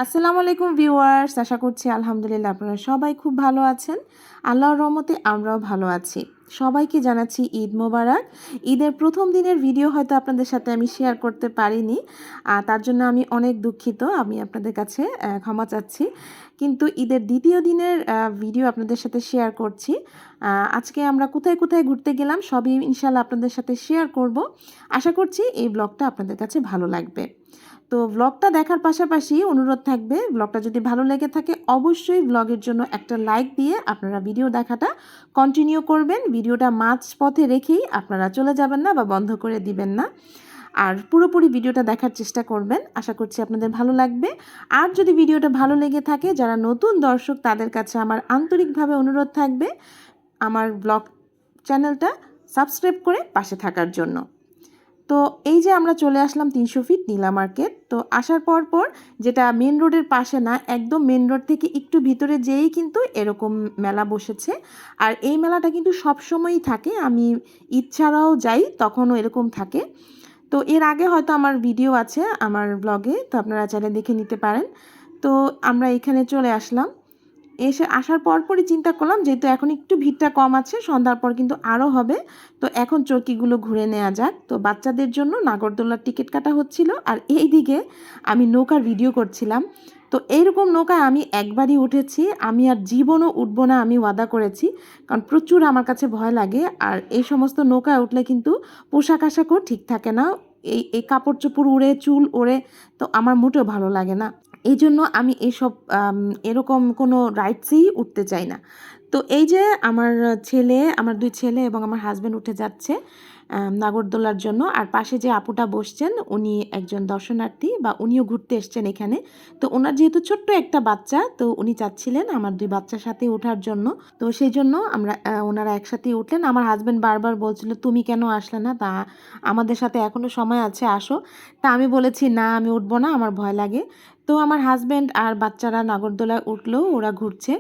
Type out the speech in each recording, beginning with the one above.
আসসালামু আলাইকুম ভিউয়ার্স, আশা করছি আলহামদুলিল্লাহ আপনারা সবাই খুব ভালো আছেন। আল্লাহর রহমতে আমরাও ভালো আছি। সবাইকে জানাচ্ছি ঈদ মোবারক। ঈদের প্রথম দিনের ভিডিও হয়তো আপনাদের সাথে আমি শেয়ার করতে পারিনি, তার জন্য আমি অনেক দুঃখিত। আমি আপনাদের কাছে ক্ষমা চাচ্ছি। কিন্তু ঈদের দ্বিতীয় দিনের ভিডিও আপনাদের সাথে শেয়ার করছি। আজকে আমরা কোথায় কোথায় ঘুরতে গেলাম সবই ইনশাল্লাহ আপনাদের সাথে শেয়ার করব। আশা করছি এই ব্লগটা আপনাদের কাছে ভালো লাগবে। তো ব্লগটা দেখার পাশাপাশি অনুরোধ থাকবে, ব্লগটা যদি ভালো লেগে থাকে অবশ্যই ব্লগের জন্য একটা লাইক দিয়ে আপনারা ভিডিও দেখাটা কন্টিনিউ করবেন। ভিডিওটা মাঝপথে রেখেই আপনারা চলে যাবেন না বা বন্ধ করে দিবেন না, আর পুরোপুরি ভিডিওটা দেখার চেষ্টা করবেন। আশা করছি আপনাদের ভালো লাগবে। আর যদি ভিডিওটা ভালো লেগে থাকে, যারা নতুন দর্শক তাদের কাছে আমার আন্তরিকভাবে অনুরোধ থাকবে আমার ব্লগ চ্যানেলটা সাবস্ক্রাইব করে পাশে থাকার জন্য। তো এই যে আমরা চলে আসলাম 300 ফিট নীলা মার্কেট। তো আসার পর যেটা মেন রোডের পাশে না, একদম মেন রোড থেকে একটু ভিতরে যেয়েই কিন্তু এরকম মেলা বসেছে। আর এই মেলাটা কিন্তু সবসময়ই থাকে, আমি ঈদ ছাড়াও যাই তখনও এরকম থাকে। তো এর আগে হয়তো আমার ভিডিও আছে আমার ব্লগে, তো আপনারা চাইলে দেখে নিতে পারেন। তো আমরা এখানে চলে আসলাম। আসার পরই চিন্তা করলাম যেহেতু এখন একটু ভিড়টা কম আছে, সন্ধ্যার পর কিন্তু আরও হবে, তো এখন চরকিগুলো ঘুরে নেওয়া যাক। তো বাচ্চাদের জন্য নাগরদোলার টিকিট কাটা হচ্ছিল, আর এই দিকে আমি নৌকার ভিডিও করছিলাম। তো এইরকম নৌকায় আমি একবারই উঠেছি, আমি আর জীবনও উঠবো না, আমি ওয়াদা করেছি, কারণ প্রচুর আমার কাছে ভয় লাগে। আর এই সমস্ত নৌকায় উঠলে কিন্তু পোশাক আশাকও ঠিক থাকে না, এই কাপড় চোপড় উড়ে, চুল ওড়ে, তো আমার মোটেও ভালো লাগে না। এই জন্য আমি এসব এরকম কোনো রাইডসেই উঠতে চাই না। তো এই যে আমার 2 ছেলে এবং আমার হাজব্যান্ড উঠে যাচ্ছে নাগরদোলার জন্য। আর পাশে যে আপুটা বসছেন উনি একজন দর্শনার্থী, বা উনিও ঘুরতে এসছেন এখানে। তো ওনার যেহেতু ছোট্ট একটা বাচ্চা, তো উনি চাচ্ছিলেন আমার 2 বাচ্চার সাথে ওঠার জন্য। তো সেই জন্য ওনারা একসাথেই উঠলেন। আমার হাজব্যান্ড বারবার বলছিল তুমি কেন আসলে না, তা আমাদের সাথে এখনও সময় আছে, আসো। তা আমি বলেছি না, আমি উঠবো না, আমার ভয় লাগে। তো আমার হাজব্যান্ড আর বাচ্চারা নাগরদোলায় উঠলো, ওরা ঘুরছে।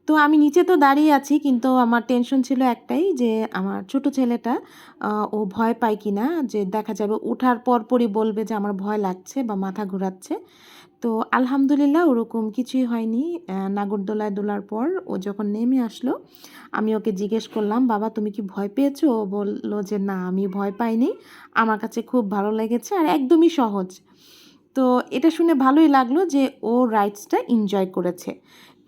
তো আমি নিচে তো দাঁড়িয়ে আছি, কিন্তু আমার টেনশন ছিল একটাই, যে আমার ছোট ছেলেটা ও ভয় পায় কিনা, যে দেখা যাবে ওঠার পরই বলবে যে আমার ভয় লাগছে বা মাথা ঘোরাচ্ছে। তো আলহামদুলিল্লাহ ওরকম কিছুই হয়নি। নাগরদোলায় দোলার পর ও যখন নেমে আসলো, আমি ওকে জিজ্ঞেস করলাম বাবা তুমি কি ভয় পেয়েছো? ও বললো যে না, আমি ভয় পাইনি, আমার কাছে খুব ভালো লেগেছে আর একদমই সহজ। তো এটা শুনে ভালোই লাগলো যে ও রাইডসটা এনজয় করেছে।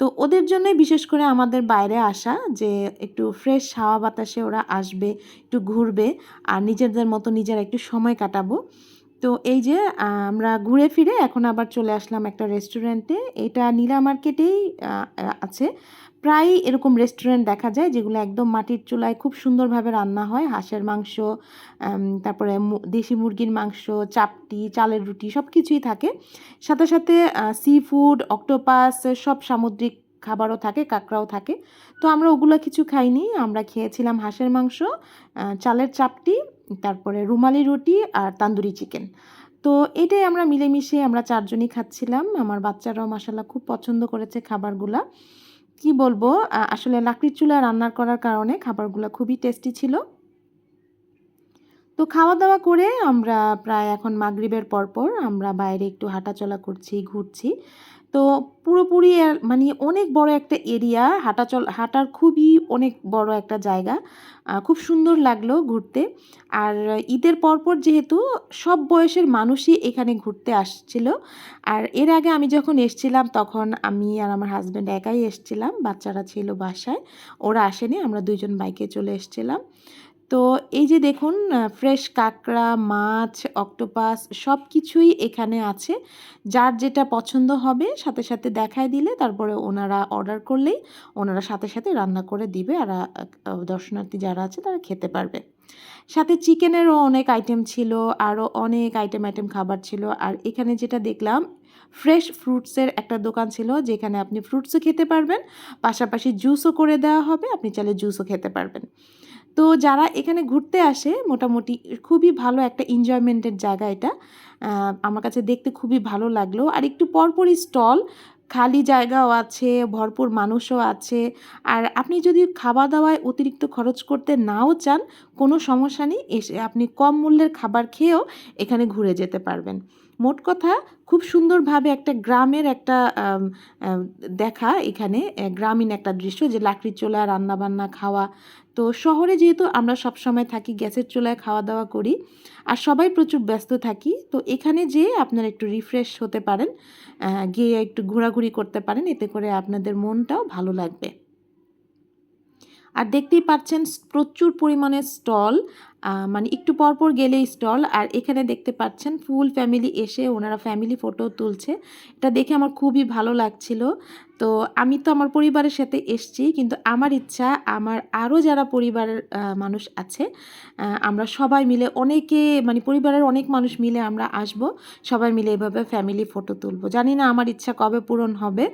তো ওদের জন্যই বিশেষ করে আমাদের বাইরে আসা, যে একটু ফ্রেশ হাওয়া বাতাসে ওরা আসবে, একটু ঘুরবে, আর নিজেদের মতো নিজেরা একটু সময় কাটাবো। তো এই যে আমরা ঘুরে ফিরে এখন আবার চলে আসলাম একটা রেস্টুরেন্টে। এটা নীলা মার্কেটেই আছে। প্রায় এরকম রেস্টুরেন্ট দেখা যায় যেগুলো একদম মাটির চুলায় খুব সুন্দরভাবে রান্না হয়, হাঁসের মাংস, তারপরে দেশি মুরগির মাংস, চাপটি, চালের রুটি সব কিছুই থাকে। সাথে সাথে সি ফুড, অক্টোপাস, সব সামুদ্রিক খাবারও থাকে, কাঁকড়াও থাকে। তো আমরা ওগুলো কিছু খাইনি, আমরা খেয়েছিলাম হাঁসের মাংস, চালের চাপটি, তারপরে রুমালি রুটি আর তান্দুরি চিকেন। তো এটাই আমরা মিলেমিশে আমরা 4 জনই খাচ্ছিলাম। আমার বাচ্চারাও মাশাআল্লাহ খুব পছন্দ করেছে খাবারগুলা। কি বলবো, আসলে লাকড়ির চুলায় রান্না করার কারণে খাবারগুলো খুবই টেস্টি ছিল। তো খাওয়া দাওয়া করে আমরা প্রায় এখন মাগরিবের পরপর আমরা বাইরে একটু হাঁটাচলা করছি, ঘুরছি। তো পুরোপুরি মানে অনেক বড় একটা এরিয়া, হাঁটার খুবই অনেক বড় একটা জায়গা। খুব সুন্দর লাগলো ঘুরতে। আর ঈদের পরপর যেহেতু সব বয়সের মানুষই এখানে ঘুরতে আসছিল। আর এর আগে আমি যখন এসছিলাম তখন আমি আর আমার হাজব্যান্ড একাই এসছিলাম, বাচ্চারা ছিল বাসায়, ওরা আসেনি, আমরা 2 জন বাইকে চলে এসছিলাম। তো এই যে দেখুন ফ্রেশ কাঁকড়া, মাছ, অক্টোপাস সব কিছুই এখানে আছে। যার যেটা পছন্দ হবে সাথে সাথে দেখায় দিলে তারপরে ওনারা অর্ডার করলেই ওনারা সাথে সাথে রান্না করে দিবে, আর দর্শনার্থী যারা আছে তারা খেতে পারবে। সাথে চিকেনেরও অনেক আইটেম ছিল, আরও অনেক আইটেম খাবার ছিল। আর এখানে যেটা দেখলাম, ফ্রেশ ফ্রুটসের একটা দোকান ছিল, যেখানে আপনি ফ্রুটসও খেতে পারবেন, পাশাপাশি জুসও করে দেওয়া হবে, আপনি চাইলে জুসও খেতে পারবেন। তো যারা এখানে ঘুরতে আসে মোটামুটি খুবই ভালো একটা এনজয়মেন্টের জায়গা এটা। আমার কাছে দেখতে খুবই ভালো লাগলো। আর একটু পরপরই স্টল, খালি জায়গাও আছে, ভরপুর মানুষও আছে। আর আপনি যদি খাওয়া দাওয়ায় অতিরিক্ত খরচ করতে নাও চান, কোনো সমস্যা নেই, এসে আপনি কম মূল্যের খাবার খেয়েও এখানে ঘুরে যেতে পারবেন। মোট কথা খুব সুন্দরভাবে একটা গ্রামের একটা দেখা এখানে গ্রামীণ একটা দৃশ্য, যে লাকড়ির চুলায় রান্নাবান্না খাওয়া। তো শহরে যেহেতু আমরা সব সময় থাকি গ্যাসের চুলায় খাওয়া দাওয়া করি আর সবাই প্রচুর ব্যস্ত থাকি, তো এখানে যেয়ে আপনারা একটু রিফ্রেশ হতে পারেন, গিয়ে একটু ঘোরাঘুরি করতে পারেন, এতে করে আপনাদের মনটাও ভালো লাগবে। আর দেখতেই পাচ্ছেন প্রচুর পরিমাণে স্টল, মানে একটু পরপর গেলেই স্টল। আর এখানে দেখতে পাচ্ছেন ফুল ফ্যামিলি এসে ওনারা ফ্যামিলি ফটো তুলছে, এটা দেখে আমার খুবই ভালো লাগছিল। তো আমি তো আমার পরিবারের সাথে এসেছি, কিন্তু আমার ইচ্ছা আমার আরও যারা পরিবারের মানুষ আছে আমরা সবাই মিলে মানে পরিবারের অনেক মানুষ মিলে আমরা আসব, সবাই মিলে এভাবে ফ্যামিলি ফটো তুলব। জানি না আমার ইচ্ছা কবে পূরণ হবে,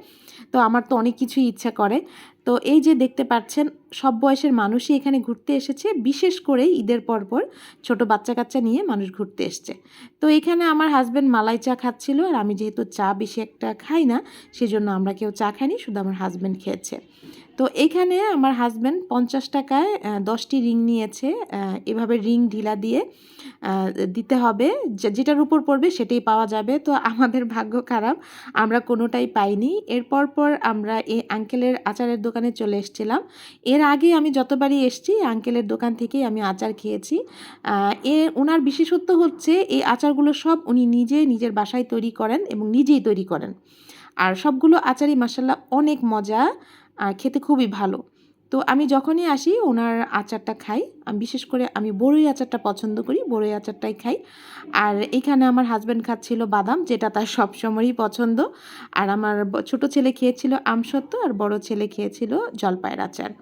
তো আমার তো অনেক কিছুই ইচ্ছা করে। তো এই যে দেখতে পাচ্ছেন সব বয়সের মানুষই এখানে ঘুরতে এসেছে, বিশেষ করে ঈদের পরপর ছোট বাচ্চা কাচ্চা নিয়ে মানুষ ঘুরতে এসছে। তো এখানে আমার হাজব্যান্ড মালাই চা খাচ্ছিল, আর আমি যেহেতু চা বেশি একটা খাই না সেজন্য আমরা কেউ চা খাইনি, শুধু আমার হাজব্যান্ড খেয়েছে। তো এখানে আমার হাজব্যান্ড 50 টাকায় 10টি রিং নিয়েছে। এভাবে রিং ঢিলা দিয়ে দিতে হবে, যেটার উপর পড়বে সেটাই পাওয়া যাবে। তো আমাদের ভাগ্য খারাপ, আমরা কোনোটাই পাইনি। এরপর আমরা এই আঙ্কেলের আচারের দোকানে চলে এসেছিলাম। এর আগে আমি যতবারই এসেছি আঙ্কেলের দোকান থেকেই আমি আচার খেয়েছি। ওনার বিশেষত্ব হচ্ছে এই আচারগুলো সব উনি নিজের বাসায় তৈরি করেন এবং নিজেই তৈরি করেন। আর সবগুলো আচারই মাশাআল্লাহ অনেক মজা আর খেতে খুবই ভালো। তো আমি যখনই আসি ওনার আচারটা খাই। বিশেষ করে আমি বড়ই আচারটা পছন্দ করি, বড়ই আচারটাই খাই। আর এখানে আমার হাজব্যান্ড খাচ্ছিল বাদাম, যেটা তার সবসময়ই পছন্দ। আর আমার ছোট ছেলে খেয়েছিল আমসত্ত্ব, আর বড় ছেলে খেয়েছিল জলপাইয়ের আচার।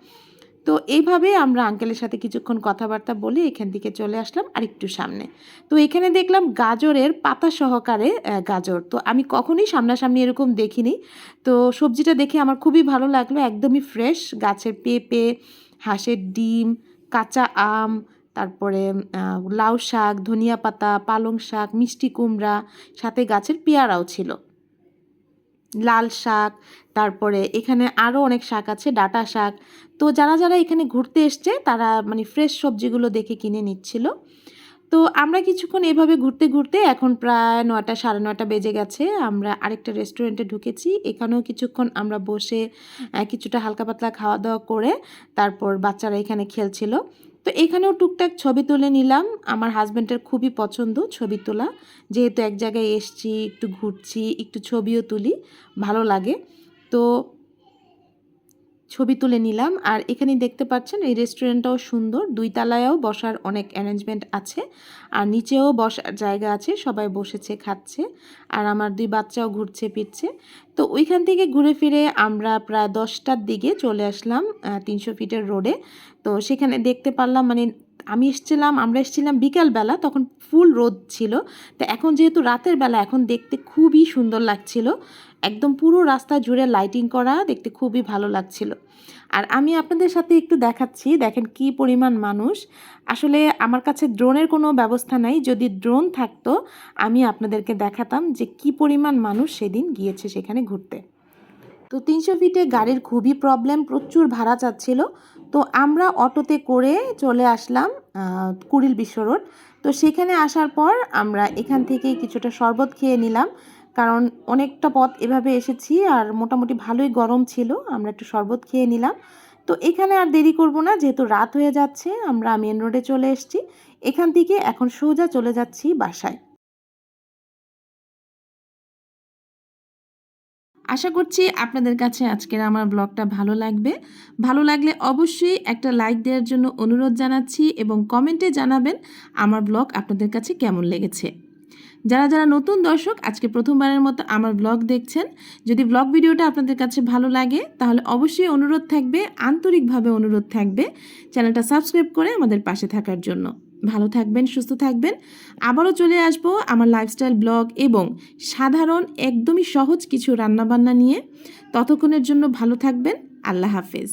তো এইভাবে আমরা আঙ্কেলের সাথে কিছুক্ষণ কথাবার্তা বলে এখান থেকে চলে আসলাম আরেকটু সামনে। তো এখানে দেখলাম গাজরের পাতা সহকারে গাজর। তো আমি কখনোই সামনাসামনি এরকম দেখিনি। তো সবজিটা দেখে আমার খুবই ভালো লাগলো, একদমই ফ্রেশ, গাছের পেঁপে, হাঁসের ডিম, কাঁচা আম, তারপরে লাউ শাক, ধনিয়া পাতা, পালং শাক, মিষ্টি কুমড়া, সাথে গাছের পেয়ারাও ছিল, লাল শাক, তারপরে এখানে আরও অনেক শাক আছে, ডাঁটা শাক। তো যারা এখানে ঘুরতে এসছে তারা মানে ফ্রেশ সবজিগুলো দেখে কিনে নিচ্ছিল। তো আমরা কিছুক্ষণ এভাবে ঘুরতে এখন প্রায় 9টা 9:30 বেজে গেছে। আমরা আরেকটা রেস্টুরেন্টে ঢুকেছি, এখানেও কিছুক্ষণ আমরা বসে কিছুটা হালকা পাতলা খাওয়া দাওয়া করে তারপর বাচ্চারা এখানে খেলছিল। তো এখানেও টুকটাক ছবি তুলে নিলাম। আমার হাজব্যান্ডের খুবই পছন্দ ছবি তোলা, যেহেতু এক জায়গায় এসছি একটু ঘুরছি একটু ছবিও তুলি, ভালো লাগে। তো ছবি তুলে নিলাম। আর এখানে দেখতে পাচ্ছেন এই রেস্টুরেন্টটাও সুন্দর, 2 তলায়ও বসার অনেক অ্যারেঞ্জমেন্ট আছে, আর নিচেও বসার জায়গা আছে, সবাই বসেছে খাচ্ছে, আর আমার 2 বাচ্চাও ঘুরছে ফিরছে। তো ওইখান থেকে ঘুরে ফিরে আমরা প্রায় 10টার দিকে চলে আসলাম 300 ফিটের রোডে। তো সেখানে দেখতে পারলাম মানে আমরা এসেছিলাম বিকালবেলা, তখন ফুল রোদ ছিল। তো এখন যেহেতু রাতের বেলা, এখন দেখতে খুবই সুন্দর লাগছিল, একদম পুরো রাস্তা জুড়ে লাইটিং করা, দেখতে খুবই ভালো লাগছিল। আর আমি আপনাদের সাথে একটু দেখাচ্ছি, দেখেন কি পরিমাণ মানুষ। আসলে আমার কাছে ড্রোনের কোনো ব্যবস্থা নাই, যদি ড্রোন থাকতো আমি আপনাদেরকে দেখাতাম যে কি পরিমাণ মানুষ সেদিন গিয়েছে সেখানে ঘুরতে। তো 300 ফিটে গাড়ির খুবই প্রবলেম, প্রচুর ভাড়া চাচ্ছিল। তো আমরা অটোতে করে চলে আসলাম কুড়িল বিশ্ব রোড। তো সেখানে আসার পর আমরা এখান থেকে কিছুটা শরবত খেয়ে নিলাম, কারণ অনেকটা পথ এভাবে এসেছি আর মোটামুটি ভালোই গরম ছিল, আমরা একটু শরবত খেয়ে নিলাম। তো এখানে আর দেরি করব না, যেহেতু রাত হয়ে যাচ্ছে, আমরা মেন রোডে চলে এসেছি। এখান থেকে এখন সোজা চলে যাচ্ছি বাসায়। আশা করছি আপনাদের কাছে আজকের আমার ব্লগটা ভালো লাগবে। ভালো লাগলে অবশ্যই একটা লাইক দেওয়ার জন্য অনুরোধ জানাচ্ছি, এবং কমেন্টে জানাবেন আমার ব্লগ আপনাদের কাছে কেমন লেগেছে। যারা নতুন দর্শক আজকে প্রথমবারের মতো আমার ব্লগ দেখছেন, যদি ব্লগ ভিডিওটা আপনাদের কাছে ভালো লাগে তাহলে অবশ্যই অনুরোধ থাকবে, আন্তরিকভাবে অনুরোধ থাকবে চ্যানেলটা সাবস্ক্রাইব করে আমাদের পাশে থাকার জন্য। ভালো থাকবেন, সুস্থ থাকবেন। আবারও চলে আসবো আমার লাইফস্টাইল ব্লগ এবং সাধারণ একদমই সহজ কিছু রান্নাবান্না নিয়ে। ততক্ষণের জন্য ভালো থাকবেন। আল্লাহ হাফেজ।